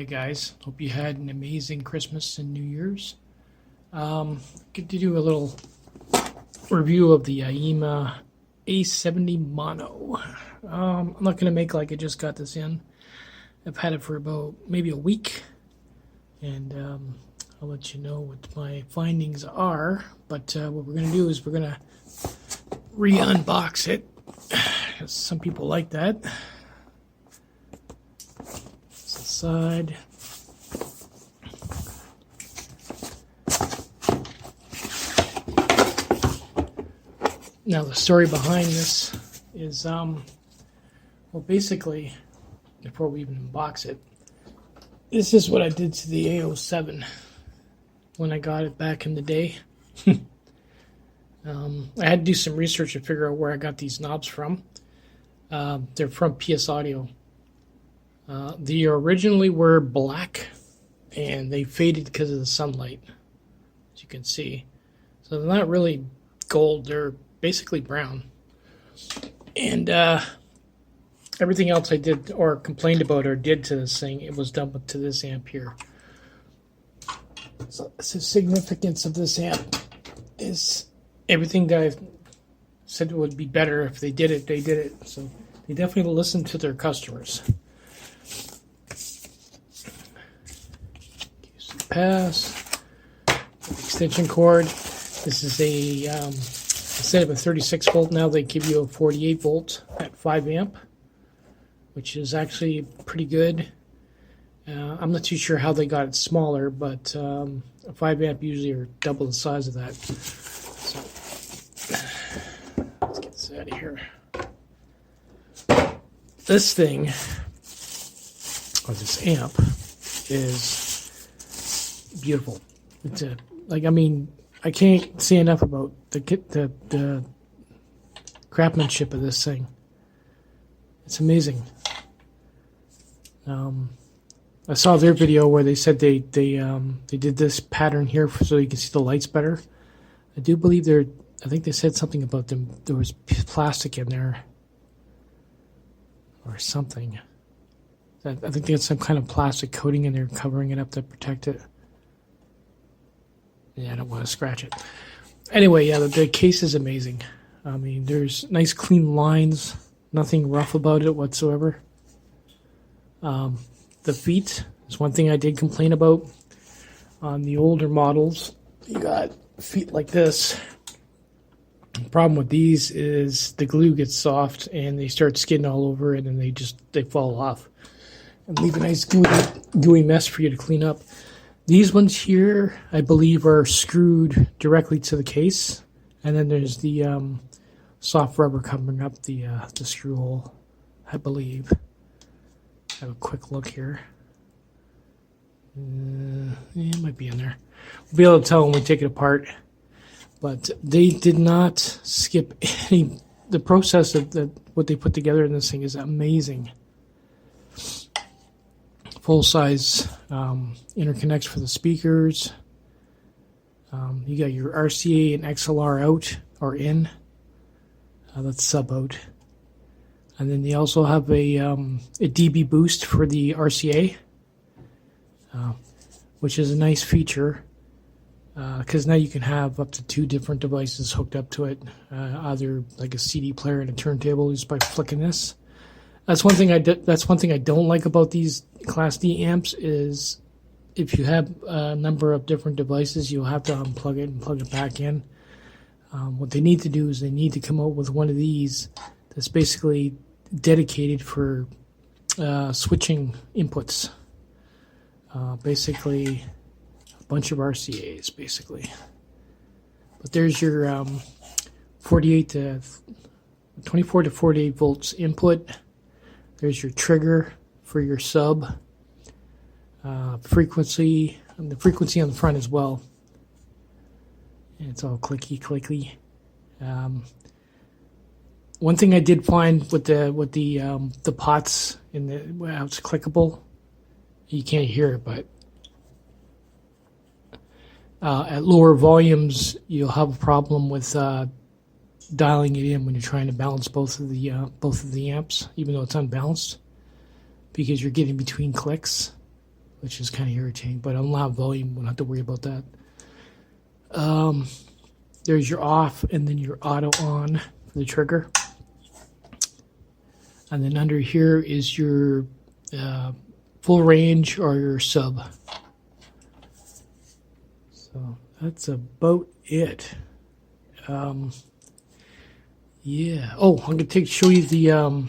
Hey guys, hope you had an amazing Christmas and New Year's. Good to do a little review of the Aiyima A70 Mono. I'm not going to make like I just got this in. I've had it for about maybe a week, and I'll let you know what my findings are. But what we're going to do is we're going to re-unbox it, because some people like that. Side. Now the story behind this is, well, basically, before we even unbox it, this is what I did to the A07 when I got it back in the day. I had to do some research to figure out where I got these knobs from. They're from PS Audio. They originally were black, and they faded because of the sunlight, as you can see. So they're not really gold, they're basically brown. And everything else I did or complained about or did to this thing, it was done to this amp here. So the significance of this amp is everything that I've said would be better if they did it, they did it. So they definitely listened to their customers. Pass, extension cord. This is a instead of a 36 volt, now they give you a 48 volt at 5 amp, which is actually pretty good. I'm not too sure how they got it smaller, but a 5 amp usually are double the size of that. So let's get this out of here. This thing, or this amp, is beautiful. It's I mean, I can't say enough about the craftsmanship of this thing. It's amazing. I saw their video where they said they did this pattern here so you can see the lights better. I do believe I think they said something about there was plastic in there or something. I think they had some kind of plastic coating in there covering it up to protect it. Yeah, I don't want to scratch it. Anyway, yeah, the case is amazing. I mean, there's nice clean lines, nothing rough about it whatsoever. The feet is one thing I did complain about. On the older models, you got feet like this. The problem with these is the glue gets soft and they start skidding all over it, and they fall off and leave a nice gooey mess for you to clean up. These ones here, I believe, are screwed directly to the case, and then there's the soft rubber covering up the screw hole, I believe. Have a quick look here. It might be in there. We'll be able to tell when we take it apart. But they did not skip any. The process of what they put together in this thing is amazing. Full-size interconnects for the speakers. You got your RCA and XLR out or in. That's sub out. And then they also have a dB boost for the RCA, which is a nice feature because now you can have up to 2 different devices hooked up to it, either like a CD player and a turntable just by flicking this. That's one thing I don't like about these Class D amps is if you have a number of different devices, you'll have to unplug it and plug it back in. What they need to do is they need to come out with one of these that's basically dedicated for switching inputs. Basically, a bunch of RCAs, basically. But there's your 24 to 48 volts input. There's your trigger for your sub, frequency, and the frequency on the front as well. And it's all clicky. One thing I did find with the pots in how it's clickable, you can't hear it, but at lower volumes you'll have a problem with dialing it in when you're trying to balance both of the amps, even though it's unbalanced, because you're getting between clicks. which is kind of irritating. But on loud volume, we don't have to worry about that. There's your off and then your auto on for the trigger. And then under here is your full range or your sub. So that's about it. Yeah. Oh, I'm gonna show you the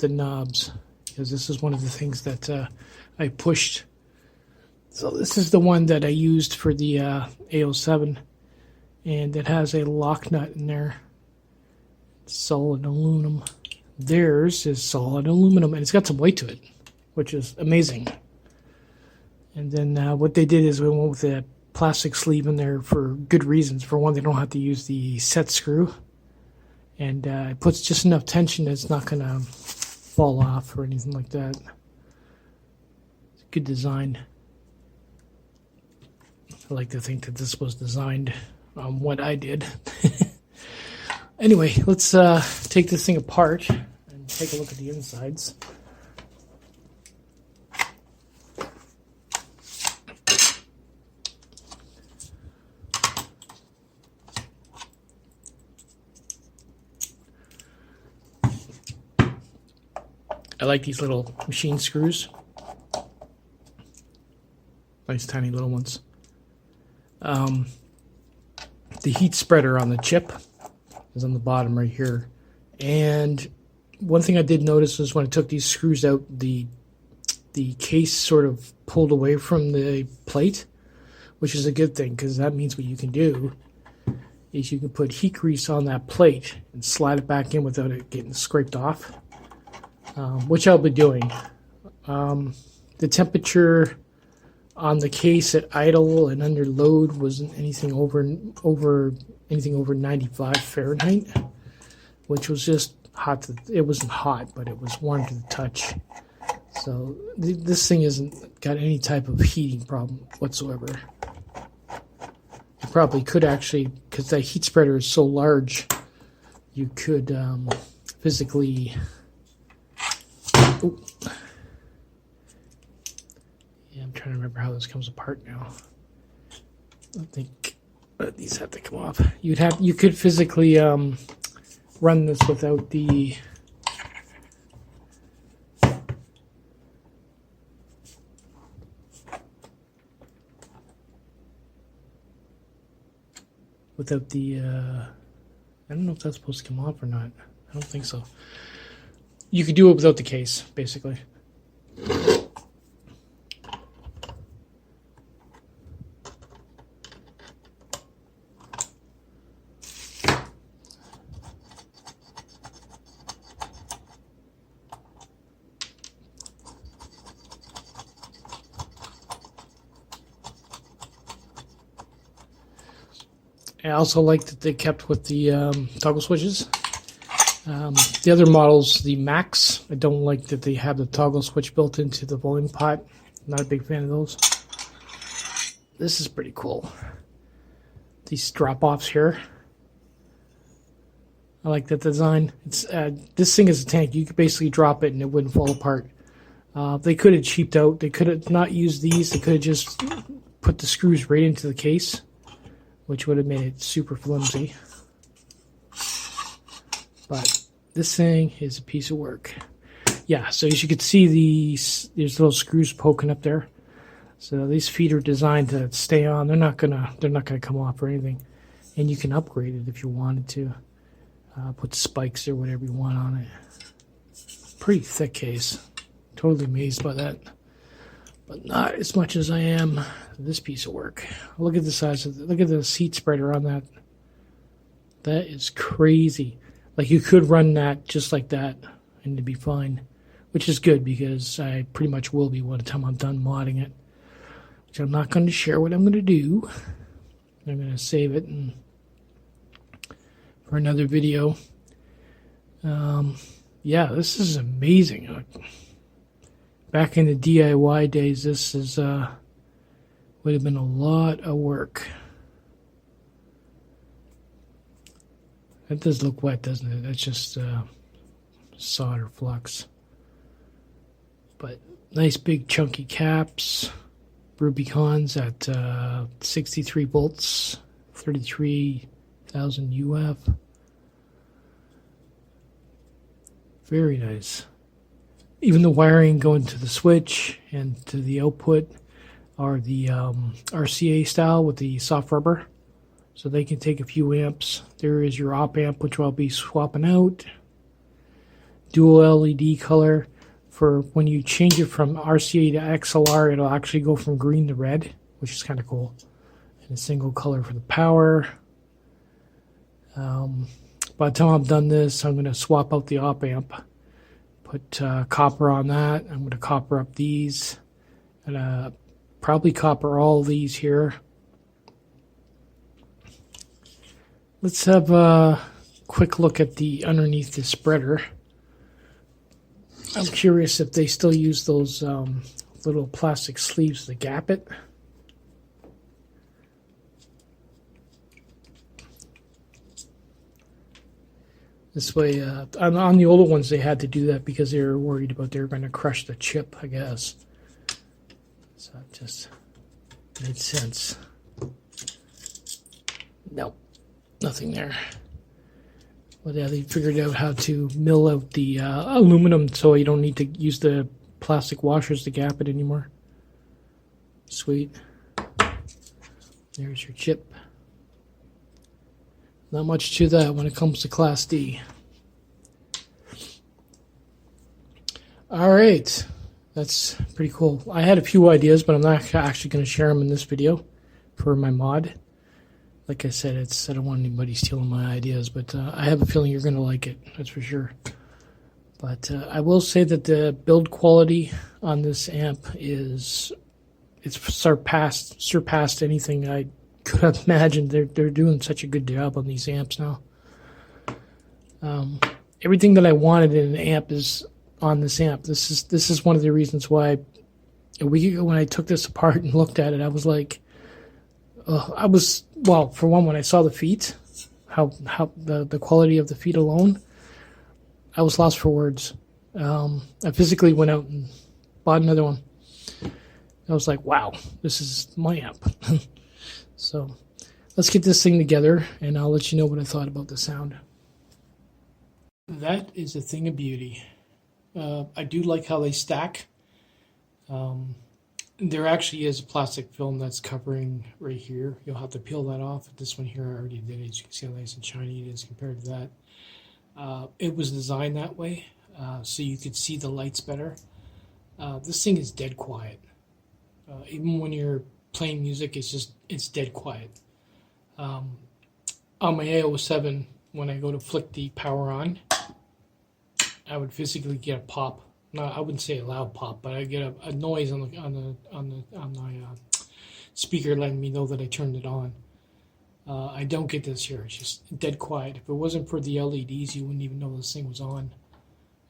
knobs, because this is one of the things that I pushed. So this is the one that I used for the A07, and it has a lock nut in there. It's solid aluminum. Theirs is solid aluminum, and it's got some weight to it, which is amazing. And then what they did is we went with a plastic sleeve in there for good reasons. For one, they don't have to use the set screw, and it puts just enough tension that it's not going to fall off or anything like that. It's a good design. I like to think that this was designed on what I did. Anyway, let's take this thing apart and take a look at the insides. I like these little machine screws. Nice tiny little ones. The heat spreader on the chip is on the bottom right here. And one thing I did notice was when I took these screws out, the case sort of pulled away from the plate, which is a good thing, because that means what you can do is you can put heat grease on that plate and slide it back in without it getting scraped off, which I'll be doing. The temperature on the case at idle and under load wasn't anything over 95 Fahrenheit, which was just hot. It wasn't hot, but it was warm to the touch. So this thing hasn't got any type of heating problem whatsoever. You probably could actually, because that heat spreader is so large, you could physically. Ooh. Yeah, I'm trying to remember how this comes apart now. I think these have to come off. You could physically run this without the I don't know if that's supposed to come off or not. I don't think so. You could do it without the case, basically. I also like that they kept with the toggle switches. The other models, the Max, I don't like that they have the toggle switch built into the volume pot. Not a big fan of those. This is pretty cool. These drop-offs here. I like that design. It's this thing is a tank. You could basically drop it and it wouldn't fall apart. They could have cheaped out. They could have not used these. They could have just put the screws right into the case, which would have made it super flimsy. But this thing is a piece of work. Yeah, so as you can see, there's little screws poking up there. So these feet are designed to stay on. They're not gonna come off or anything. And you can upgrade it if you wanted to. Put spikes or whatever you want on it. Pretty thick case. Totally amazed by that. But not as much as I am this piece of work. Look at the size of look at the seat spreader on that. That is crazy. Like, you could run that just like that and it'd be fine, which is good because I pretty much will be by the time I'm done modding it, which I'm not going to share what I'm going to do. I'm going to save it for another video. Yeah, this is amazing. Back in the DIY days, this is would have been a lot of work. That does look wet, doesn't it? That's just solder flux. But nice big chunky caps. Rubicons at 63 volts, 33,000 UF. Very nice. Even the wiring going to the switch and to the output are the RCA style with the soft rubber. So they can take a few amps. There is your op amp, which I'll be swapping out. Dual LED color. For when you change it from RCA to XLR, it'll actually go from green to red, which is kind of cool. And a single color for the power. By the time I'm done this, I'm going to swap out the op amp. Put copper on that. I'm going to copper up these. And probably copper all these here. Let's have a quick look at the underneath the spreader. I'm curious if they still use those little plastic sleeves to gap it. This way, on the older ones, they had to do that because they were worried about they were going to crush the chip, I guess. So it just made sense. Nope, nothing there. Well, yeah, they figured out how to mill out the aluminum so you don't need to use the plastic washers to gap it anymore. Sweet. There's your chip. Not much to that when it comes to Class D. Alright, that's pretty cool. I had a few ideas, but I'm not actually going to share them in this video for my mod. Like I said, I don't want anybody stealing my ideas, but I have a feeling you're going to like it, that's for sure. But I will say that the build quality on this amp it's surpassed anything I could have imagined. They're doing such a good job on these amps now. Everything that I wanted in an amp is on this amp. This is one of the reasons why a week ago when I took this apart and looked at it, I was like, for one, when I saw the feet, how the quality of the feet alone, I was lost for words. I physically went out and bought another one. I was like, wow, this is my amp. So let's get this thing together, and I'll let you know what I thought about the sound. That is a thing of beauty. I do like how they stack. There actually is a plastic film that's covering right here. You'll have to peel that off. This one here I already did. As you can see how nice and shiny it is compared to that. It was designed that way so you could see the lights better. This thing is dead quiet. Even when you're playing music, it's dead quiet. On my A07, when I go to flick the power on, I would physically get a pop. No, I wouldn't say a loud pop, but I get a noise on my speaker letting me know that I turned it on. I don't get this here. It's just dead quiet. If it wasn't for the LEDs, you wouldn't even know this thing was on.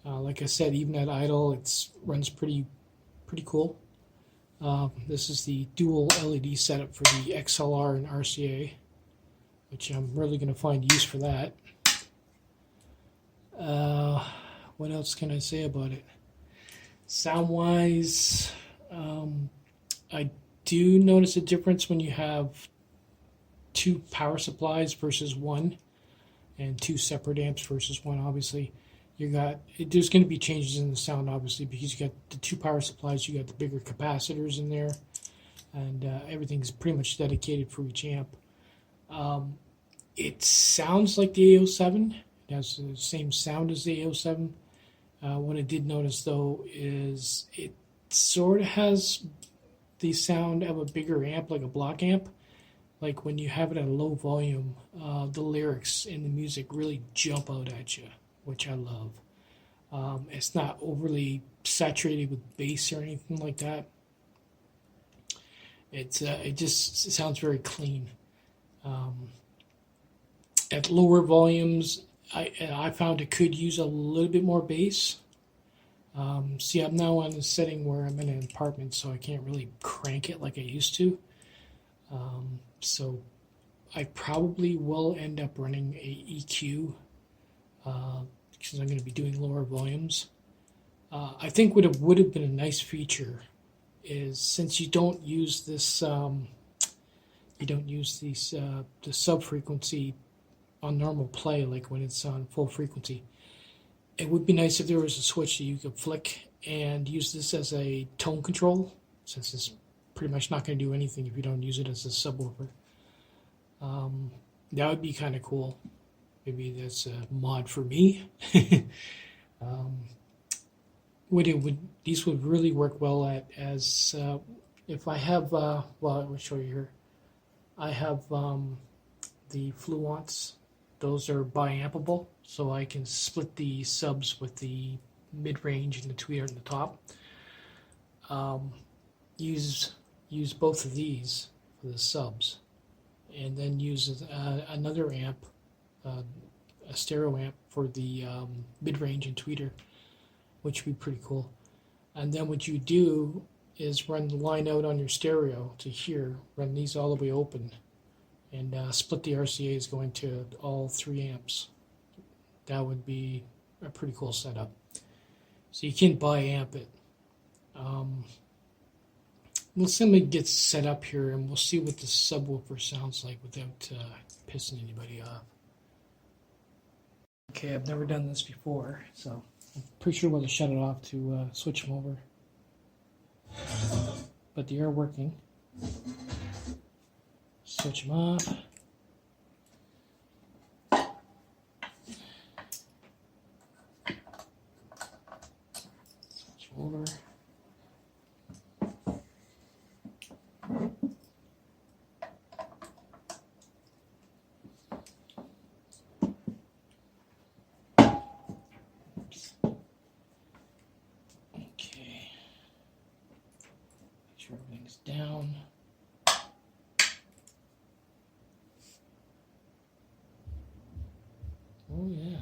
Like I said, even at idle, it runs pretty cool. This is the dual LED setup for the XLR and RCA, which I'm really going to find use for that. What else can I say about it? Sound-wise, I do notice a difference when you have two power supplies versus one, and two separate amps versus one. Obviously, there's going to be changes in the sound, obviously, because you got the two power supplies, you got the bigger capacitors in there, and everything's pretty much dedicated for each amp. It sounds like the A07. It has the same sound as the A07. What I did notice, though, is it sort of has the sound of a bigger amp, like a block amp. Like when you have it at a low volume, the lyrics in the music really jump out at you, which I love. It's not overly saturated with bass or anything like that. It just sounds very clean. At lower volumes, I found it could use a little bit more bass. See, I'm now on a setting where I'm in an apartment, so I can't really crank it like I used to. So I probably will end up running a EQ because I'm going to be doing lower volumes. I think what it would have been a nice feature is, since you don't use this, you don't use these the sub frequency on normal play, like when it's on full frequency. It would be nice if there was a switch that you could flick and use this as a tone control, since it's pretty much not going to do anything if you don't use it as a subwoofer. That would be kind of cool. Maybe that's a mod for me. These would really work well as if I have, well, I will show you here. I have the Fluence. Those are biampable, so I can split the subs with the mid-range and the tweeter on the top. Use both of these for the subs, and then use another amp, a stereo amp for the mid-range and tweeter, which would be pretty cool. And then what you do is run the line out on your stereo to here, run these all the way open, and split the RCAs going to all 3 amps. That would be a pretty cool setup. So you can bi-amp it. We'll simply get set up here, and we'll see what the subwoofer sounds like without pissing anybody off. Okay, I've never done this before, so I'm pretty sure we'll shut it off to switch them over. But they are working. Switch them off. Switch over. Oops. Okay. Make sure everything's down. Oh yeah.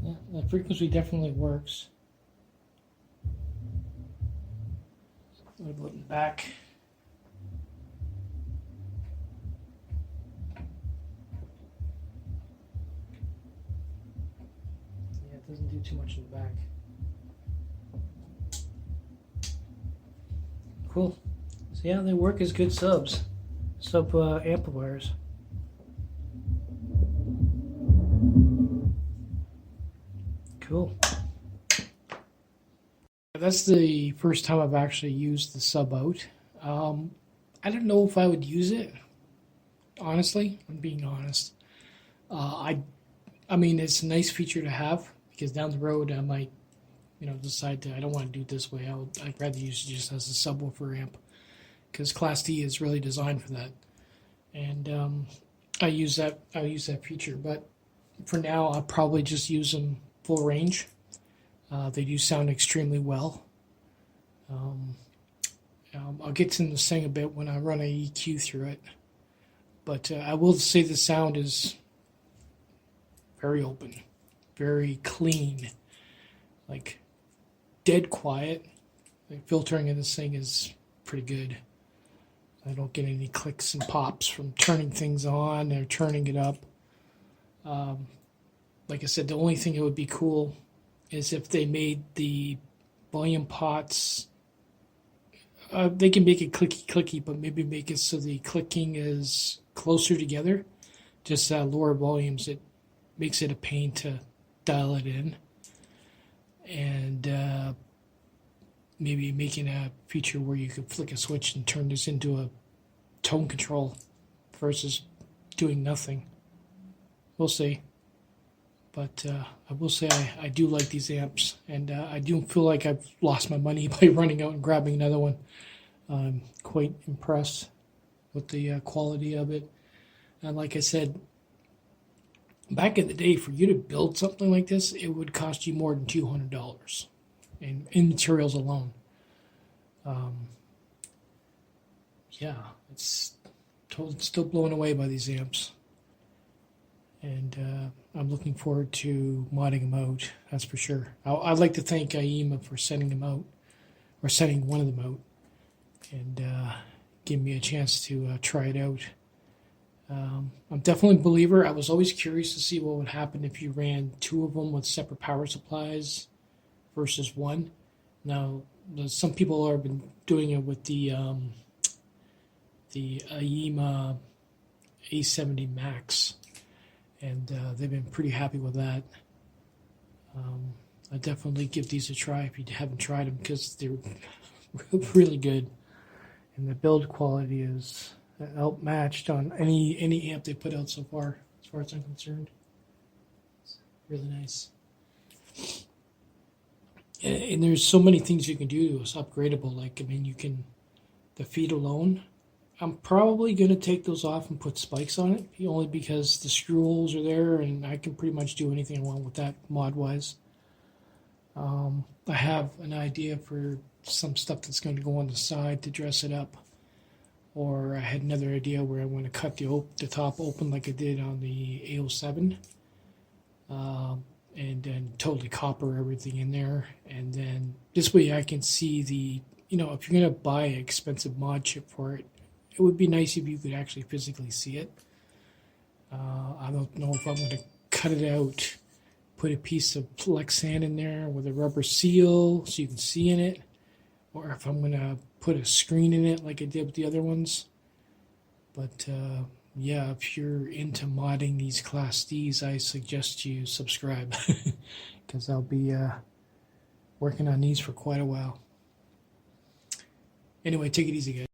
Yeah, the frequency definitely works. What about in the back? Yeah, it doesn't do too much in the back. Cool. So yeah, they work as good subs, amplifiers. Cool. That's the first time I've actually used the sub out. I don't know if I would use it. Honestly, I'm being honest. I mean, it's a nice feature to have, because down the road I might, decide to, I don't want to do it this way. I'd rather use it just as a subwoofer amp, because Class D is really designed for that. And I use that feature. But for now, I'll probably just use them full range. They do sound extremely well. I'll get to the sing a bit when I run an EQ through it. But I will say the sound is very open, very clean, like dead quiet. The filtering in this thing is pretty good. I don't get any clicks and pops from turning things on or turning it up. Like I said, the only thing that would be cool is if they made the volume pots, they can make it clicky, but maybe make it so the clicking is closer together, just lower volumes. It makes it a pain to dial it in. And maybe making a feature where you could flick a switch and turn this into a tone control versus doing nothing. We'll see. But I will say I do like these amps, and I do feel like I've lost my money by running out and grabbing another one. I'm quite impressed with the quality of it. And like I said, back in the day, for you to build something like this, it would cost you more than $200 in materials alone. Yeah, it's still blown away by these amps. And I'm looking forward to modding them out, that's for sure. I'd like to thank Aiyima for sending them out, or sending one of them out, and give me a chance to try it out. I'm definitely a believer. I was always curious to see what would happen if you ran two of them with separate power supplies versus one. Now, some people have been doing it with the Aiyima A70 Max, and they've been pretty happy with that. I definitely give these a try if you haven't tried them, because they're really good, and the build quality is outmatched on any amp they put out so far, as far as I'm concerned. It's really nice. And there's so many things you can do. It's upgradable. Like, I mean, you can, the feet alone, I'm probably going to take those off and put spikes on it, only because the screw holes are there, and I can pretty much do anything I want with that mod-wise. I have an idea for some stuff that's going to go on the side to dress it up. Or I had another idea where I want to cut the top open like I did on the A07. And then totally copper everything in there. And then this way I can see the, if you're going to buy an expensive mod chip for it, it would be nice if you could actually physically see it. I don't know if I'm going to cut it out, put a piece of Lexan in there with a rubber seal so you can see in it, or if I'm going to put a screen in it like I did with the other ones. But yeah, if you're into modding these Class Ds, I suggest you subscribe, because I'll be working on these for quite a while. Anyway, take it easy, guys.